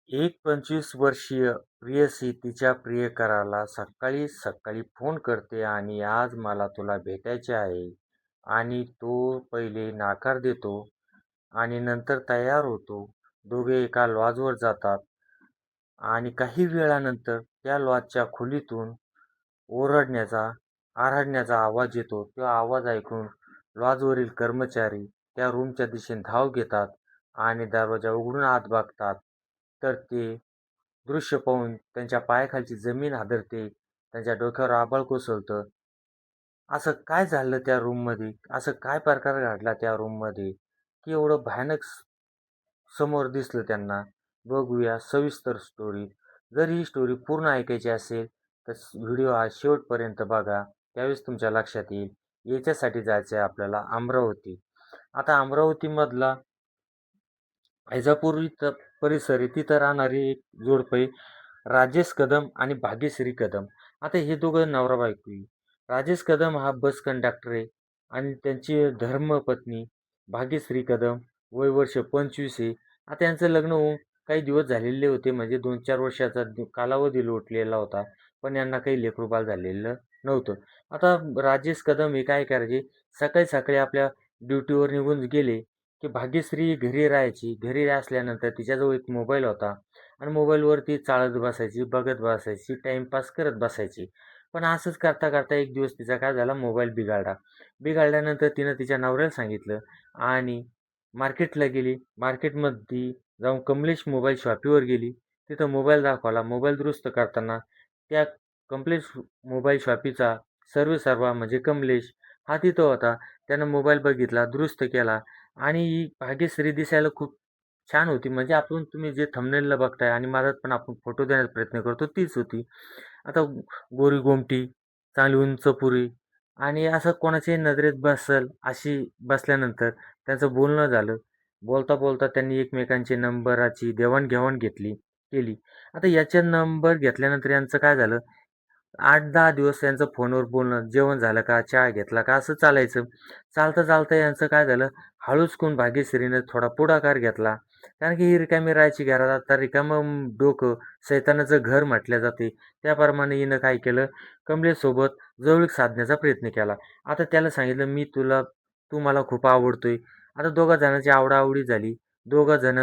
एक 25 वर्षीय प्रेयसी तिच्या प्रियकराला सकाळी सकाळी फोन करते आणि आज मला तुला भेटायचे आहे आणि तो पहिले नकार देतो आणि नंतर तयार होतो. दोघे एका लॉजवर जातात आणि काही वेळानंतर त्या लॉजच्या खोलीतून ओरडण्याचा, आरडण्याचा आवाज येतो. तो आवाज ऐकून लॉजवरील कर्मचारी त्या रूमच्या दिशेने धाव घेतात आणि दरवाजा उघडून आत बघतात. तर ते दृश्य पाहून त्यांच्या पायाखालची जमीन हादरते. त्यांच्या डोक्यावर आभाळ कोसळतं. असं काय झालं त्या रूममध्ये? असं काय प्रकार घडला त्या रूममध्ये, की एवढं भयानक समोर दिसलं त्यांना? बघूया सविस्तर स्टोरी. जर ही स्टोरी पूर्ण ऐकायची असेल, तर व्हिडिओ हा शेवटपर्यंत बघा. त्यावेळेस तुमच्या लक्षात येईल. याच्यासाठी जायचं आहे आपल्याला अमरावती. आता अमरावतीमधला वैजापूर इथं परिसर आहे. तिथं राहणारी एक जोडपं आहे. राजेश कदम आणि भाग्यश्री कदम. आता हे दोघं नवरा-बायको आहे. राजेश कदम हा बस कंडक्टर आहे आणि त्यांची धर्मपत्नी भाग्यश्री कदम वय वर्ष 25 आहे. आता यांचं लग्न होऊन काही दिवस झालेले होते, म्हणजे 2-4 वर्षाचा कालावधी लोटलेला होता. पण यांना काही लेकरू-बाळ झालेलं नव्हतं. आता राजेश कदम हे काय करायचे, सकाळी-सकाळी आपल्या ड्युटीवर निघून गेले, की भाग्यश्री घरी राहायची. घरी असल्यानंतर तिच्याजवळ एक मोबाईल होता आणि मोबाईलवरती चाळत बसायची, बघत बसायची, टाईमपास करत बसायची. पण असंच करता-करता एक दिवस तिचा काय झाला, मोबाईल बिघडला. बिघडल्यानंतर तिनं तिच्या नवऱ्याला सांगितलं आणि मार्केटला गेली. मार्केटमध्ये जाऊन कमलेश मोबाईल शॉपीवर गेली. तिथं मोबाईल दाखवला. मोबाईल दुरुस्त करताना त्या कमलेश मोबाईल शॉपीचा सर्वेसर्वा म्हणजे कमलेश हा तिथं होता. त्यानं मोबाईल बघितला, दुरुस्त केला आणि ही भाग्यश्री दिसायला खूप छान होती. म्हणजे आपण तुम्ही जे थंबनेलला बघताय आणि माझ्यात पण आपण फोटो देण्याचा प्रयत्न करतो तीच होती. आता गोरी-गोमटी, चांगली उंचपुरी आणि असं कोणाच्याही नजरेत बसेल अशी बसल्यानंतर त्यांचं बोलणं झालं. बोलता-बोलता त्यांनी एकमेकांची नंबराची देवाण-घेवाण केली. आता याचे नंबर घेतल्यानंतर यांचं काय झालं, 8-10 दिवस यांचं फोनवर बोलणं, जेवण झालं का, चहा घेतला का, असं चालायचं. चालता-चालता यांचं काय झालं, हळूच करून भाग्यश्रीने थोडा पुढाकार घेतला. कारण की ही रिकामी राहायची घरात, आता रिकामं डोकं सैतानाचं घर म्हटलं जाते. त्याप्रमाणे हिनं काय केलं, कमलेशसोबत जवळीक साधण्याचा प्रयत्न केला. आता त्याला सांगितलं, तू मला खूप आवडतोय. आता दोघा जणांची आवडाआवडी झाली. दोघं जण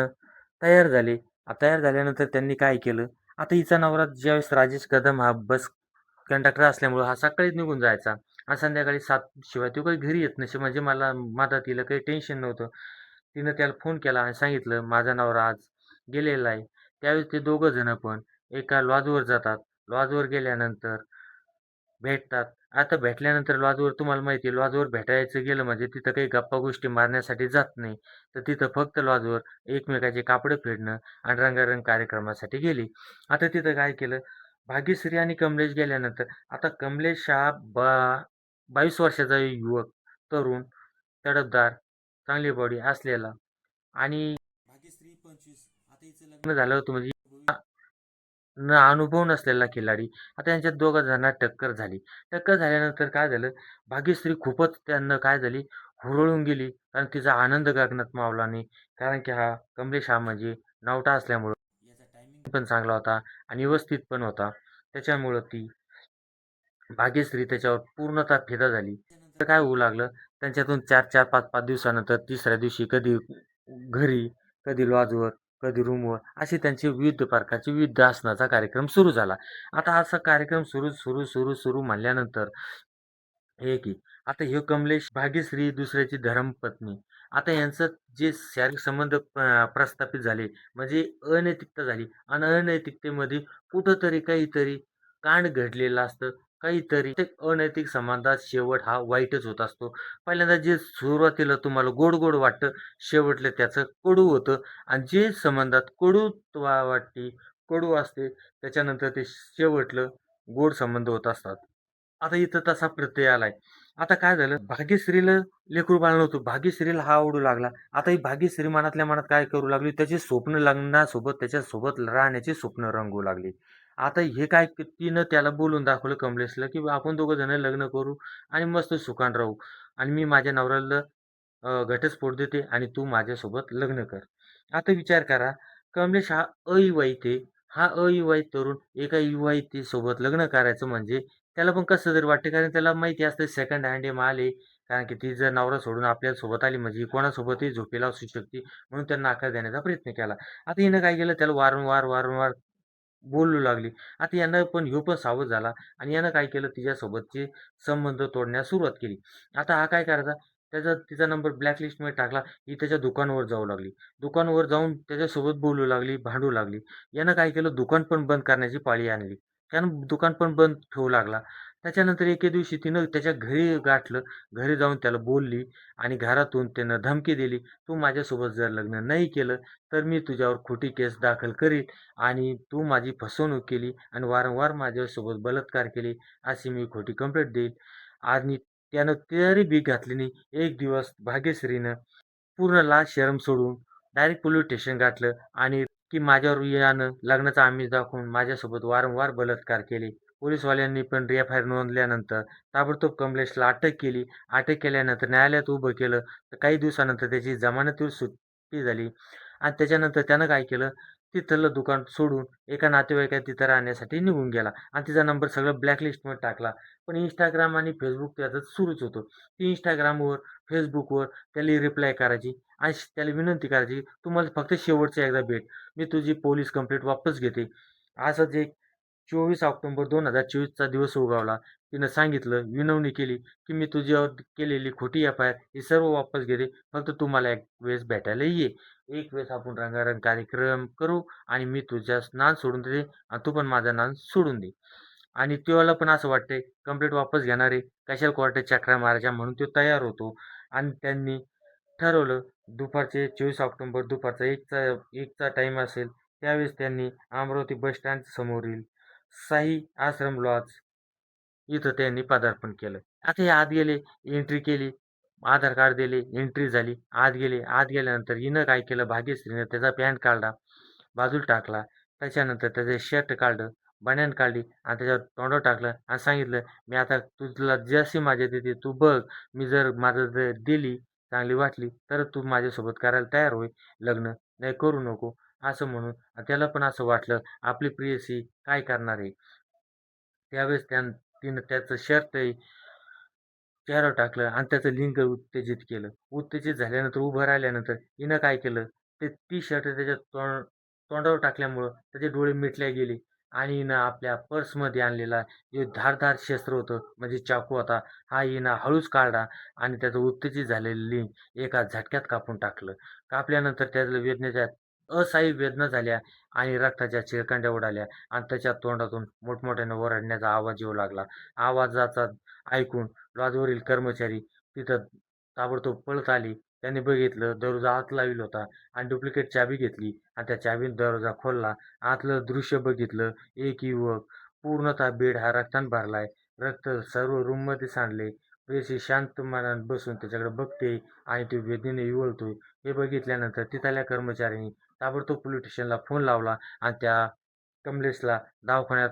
तयार झाले. तयार झाल्यानंतर त्यांनी काय केलं, आता हिचा नवरा ज्यावेळेस राजेश कदम हा बस कंडक्टर असल्यामुळं हा सकाळीच निघून जायचा आणि संध्याकाळी 7 शिवाय तो काही घरी येत नसे. म्हणजे मला मदतीला काही टेन्शन नव्हतं. तिनं त्याला फोन केला आणि सांगितलं, माझा नवरा आज गेलेला आहे. त्यावेळेस ते दोघं जण पण एका लॉजवर जातात. लॉजवर गेल्यानंतर भेटतात. आता भेटल्यानंतर लॉजवर तुम्हाला माहिती आहे, लॉजवर भेटायचं गेलं म्हणजे तिथं काही गप्पा-गोष्टी मारण्यासाठी जात नाही. तर तिथं फक्त लॉजवर एकमेकाचे कापडं फेडणं आणि रंगारंग कार्यक्रमासाठी गेली. आता तिथं काय केलं, भाग्यश्री आणि कमलेश गेल्यानंतर आता कमलेश हा 22 वर्षाचा युवक, तरुण, तडफदार, चांगली बॉडी असलेला आणि भाग्यश्री 25. आता हिचं लग्न झालं होतं म्हणजे अनुभव नसलेला खिलाडी. आता यांच्यात दोघा जणांना टक्कर झाली. टक्कर झाल्यानंतर काय झालं, भाग्यश्री खूपच त्यांना काय झाली, हुरळून गेली. कारण तिचा आनंद गगनात मावला नाही. कारण की हा कमलेश हा म्हणजे नावटा असल्यामुळं याचा टायमिंग पण चांगला होता आणि व्यवस्थित पण होता. त्याच्यामुळं ती भाग्यश्री त्याच्यावर पूर्णतः फिदा झाली. तर काय होऊ लागलं, त्यांच्यातून 4-4, 5-5 दिवसानंतर तिसऱ्या दिवशी कधी घरी, कधी लॉजवर, कधी रूमवर असे त्यांचे विविध प्रकारचे विविध आसनाचा कार्यक्रम सुरू झाला. आता असा कार्यक्रम सुरू म्हणल्यानंतर हे की आता ह्यो कमलेश, भाग्यश्री दुसऱ्याची धर्मपत्नी. आता यांचं जे शारीरिक संबंध प्रस्थापित झाले म्हणजे अनैतिकता झाली आणि अनैतिकतेमध्ये कुठंतरी काहीतरी कांड घडलेलं असतं. काहीतरी ते अनैतिक संबंधात शेवट हा वाईटच होत असतो. पहिल्यांदा जे सुरुवातीला तुम्हाला गोड-गोड वाटतं, शेवटला त्याचं कडू होतं आणि जे संबंधात कडूतवा वाटते, कडू असते, त्याच्यानंतर ते शेवटलं गोड संबंध होत असतात. आता इथं तसा प्रत्यय आलाय. आता काय झालं, भाग्यश्रीला लेकरू-बाळ नव्हतं. भाग्यश्रीला हा आवडू लागला. आता ही भाग्यश्री मनातल्या मनात काय करू लागली, त्याची स्वप्न लग्नासोबत त्याच्यासोबत राहण्याची स्वप्न रंगू लागली. आता हे काय तिनं त्याला बोलून दाखवलं कमलेशला, की आपण दोघं जण लग्न करू आणि मस्त सुखाने राहू आणि मी माझ्या नवऱ्याला घटस्फोट देते आणि तू माझ्यासोबत लग्न कर. आता विचार करा, कमलेश हा अविवाहित आहे. हा अविवाहित तरुण एका विवाहितेसोबत लग्न करायचं म्हणजे त्याला पण कसं तरी वाटतं, कारण त्याला माहिती असतं सेकंड हँड हे माल आहे. कारण की ती जर नवरा सोडून आपल्या सोबत आली म्हणजे ही कोणासोबतही झोपेला असू शकते. म्हणून त्यांना आकार देण्याचा प्रयत्न केला. आता हिनं काय केलं, त्याला वारंवार बोलू लागली. आता यानं पण ह्यो पण सावध झाला आणि यानं काय केलं, तिच्यासोबतचे संबंध तोडण्यास सुरुवात केली. आता हा काय करायचा, तिचा नंबर ब्लॅकलिस्टमध्ये टाकला. ही त्याच्या दुकानावर जाऊ लागली. दुकानावर जाऊन त्याच्यासोबत बोलू लागली, भांडू लागली. यानं काय केलं, दुकान पण बंद करण्याची पाळी आणली. त्यानं दुकान पण बंद ठेवू लागला. त्याच्यानंतर एके दिवशी तिनं त्याच्या घरी गाठलं. घरी जाऊन त्याला बोलली आणि घरातून त्यानं धमकी दिली, "तू माझ्यासोबत जर लग्न नाही केलं, तर मी तुझ्यावर खोटी केस दाखल करीन आणि तू माझी फसवणूक केली आणि वारंवार माझ्यासोबत बलात्कार केले, अशी मी खोटी कंप्लेंट देईल." आणि त्यानं तरी भीक घातली नाही. एक दिवस भाग्यश्रीनं पूर्ण लाज शरम सोडून डायरेक्ट पोलीस स्टेशन गाठलं आणि की माझ्यावर यानं लग्नाचं आमिष दाखवून माझ्यासोबत वारंवार बलात्कार केले. पोलिसवाल्यांनी पण एफ-आय-आर नोंदवल्यानंतर ताबडतोब कमलेशला अटक केली. अटक केल्यानंतर न्यायालयात उभं केलं. तर काही दिवसानंतर त्याची जमानतवर सुट्टी झाली आणि त्याच्यानंतर त्यानं काय केलं, तिथलं दुकान सोडून एका नातेवाईकात तिथं राहण्यासाठी निघून गेला आणि तिचा नंबर सगळं ब्लॅकलिस्टमध्ये टाकला. पण Instagram आणि Facebook त्याचं सुरूच होतं. ती Instagramवर, Facebookवर त्याला रिप्लाय करायची आणि त्याला विनंती करायची, "तू मला फक्त शेवटचं एकदा भेट. मी तुझी पोलीस कंप्लेंट वापस घेते." असंच एक 24 ऑक्टोबर 2024चा दिवस उगवला. तिनं सांगितलं, विनवणी केली, की "मी तुझ्यावर केलेली खोटी एफ-आय-आर ही सर्व वापस घेते. फक्त तू मला एक वेळेस भेटायला ये. एक वेळेस आपण रंगारंग कार्यक्रम करू आणि मी तुझ्या नाद सोडून देते आणि तू पण माझा नाद सोडून दे." आणि त्याला पण असं वाटतंय कंप्लेंट वापस घेणार आहे. कशाला कोर्टात चकरा मारायच्या म्हणून तो तयार होतो आणि त्यांनी ठरवलं दुपारचे 24 ऑक्टोबर दुपारचा 1चा टाईम असेल, त्यावेळेस त्यांनी अमरावती बस स्टँड समोरील साई आश्रम लॉज इथं त्यांनी पदार्पण केलं. आता हे आत गेले, एंट्री केली, आधार कार्ड दिले, एंट्री झाली. आत गेले. आत गेल्यानंतर हिनं काय केलं, भाग्यश्रीनं त्याचा पॅन्ट काढला, बाजूला टाकला. त्याच्यानंतर त्याचे शर्ट काढलं, बनियान काढली आणि त्याच्यावर तोंडावर टाकलं आणि सांगितलं, "मी आता तुला जशी मजा देते तू बघ. मी जर माझं जर दिली, चांगली वाटली, तर तू माझ्यासोबत करायला तयार होईल लग्न, नाही करू नको." असं म्हणून त्याला पण असं वाटलं, आपली प्रेयसी काय करणार आहे? त्यावेळेस तिनं त्याचं शर्ट चेहऱ्यावर टाकलं आणि त्याचं लिंग उत्तेजित केलं. उत्तेजित झाल्यानंतर उभं राहिल्यानंतर हिनं काय केलं, ते टी शर्ट त्याच्या तोंडावर टाकल्यामुळं त्याचे डोळे मिटले गेले आणि हिनं आपल्या पर्समध्ये आणलेला जे धारदार शस्त्र होतं, म्हणजे चाकू होता, हा हिनं हळूच काढला आणि त्याचं उत्तेजित झालेलं लिंग एका झटक्यात कापून टाकलं. कापल्यानंतर त्याला वेदनेच्या असह्य वेदना झाल्या आणि रक्ताच्या चिळकांड्या उडाल्या आणि त्याच्या तोंडातून मोठमोठ्याने ओरडण्याचा आवाज येऊ लागला. आवाजाचा ऐकून लॉजवरील कर्मचारी तिथं ताबडतोब पळत आले. त्यांनी बघितलं दरवाजा आत लावलेला होता आणि डुप्लिकेट चावी घेतली आणि त्या चावीने दरवाजा खोलला. आतलं दृश्य बघितलं. एक युवक पूर्णतः बेड हा रक्ताने भरलाय. रक्त सर्व रूममध्ये सांडले. प्रेयसी शांत मनाने बसून त्याच्याकडे बघते आणि तो वेदनेने इवळतोय. हे बघितल्यानंतर तिथल्या कर्मचाऱ्यांनी ताबडतोब पोलीस स्टेशनला फोन लावला आणि त्या कमलेशला दवाखान्यात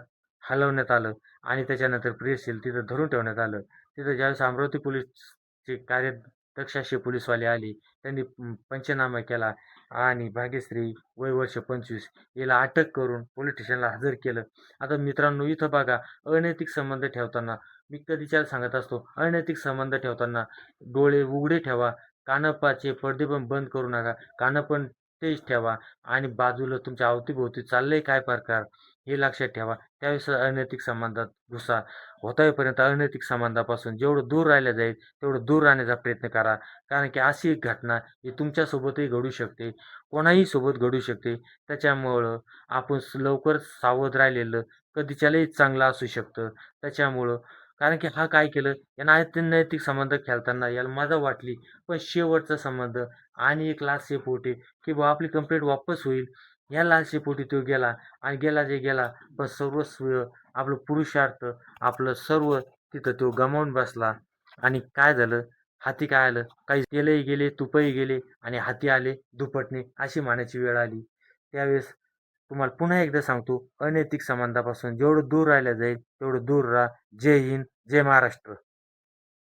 हलवण्यात आलं आणि त्याच्यानंतर प्रेयसीला तिथं धरून ठेवण्यात आलं. तिथं ज्यावेळेस अमरावती पोलीसचे कार्यदक्ष असे पोलीसवाले आले, त्यांनी पंचनामा केला आणि भाग्यश्री वय वर्ष 25 हिला अटक करून पोलीस स्टेशनला हजर केलं. आता मित्रांनो, इथं बघा, अनैतिक संबंध ठेवताना मी कधीच्या सांगत असतो, अनैतिक संबंध ठेवताना डोळे उघडे ठेवा, कानाचे पडदे पण बंद करू नका, कानं पण तेच ठेवा आणि बाजूला तुमच्या अवतीभोवती चाललंय काय प्रकार हे लक्षात ठेवा. त्यावेळेस अनैतिक संबंधात घुसा. होतापर्यंत अनैतिक संबंधापासून जेवढं दूर राहिलं जाईल, तेवढं दूर राहण्याचा प्रयत्न करा. कारण की अशी एक घटना ही तुमच्यासोबतही घडू शकते, कोणाही सोबत घडू शकते. त्याच्यामुळं आपण लवकर सावध राहिलेलं कधीच्यालाही चांगलं असू शकतं. त्याच्यामुळं कारण की हा काय केलं, यानं अनैतिक संबंध खेळताना याला मजा वाटली. पण शेवटचा संबंध आणि एक लाचेपोटी की बुवा आपली कंप्लेंट वापस होईल, या लालसेपोटी तो गेला आणि गेला जे गेला, पण सर्वस्व आपलं पुरुषार्थ, आपलं सर्व तिथं तो गमावून बसला आणि काय झालं, हाती काय आलं, काही तेलही गेले, तुपही गेले आणि हाती आले दुपटणे, अशी म्हणायची वेळ आली. त्यावेळेस तुम्हाला पुन्हा एकदा सांगतो, अनैतिक संबंधापासून जेवढं दूर राहिलं जाईल, तेवढं दूर राहा. जय हिंद, जय महाराष्ट्र.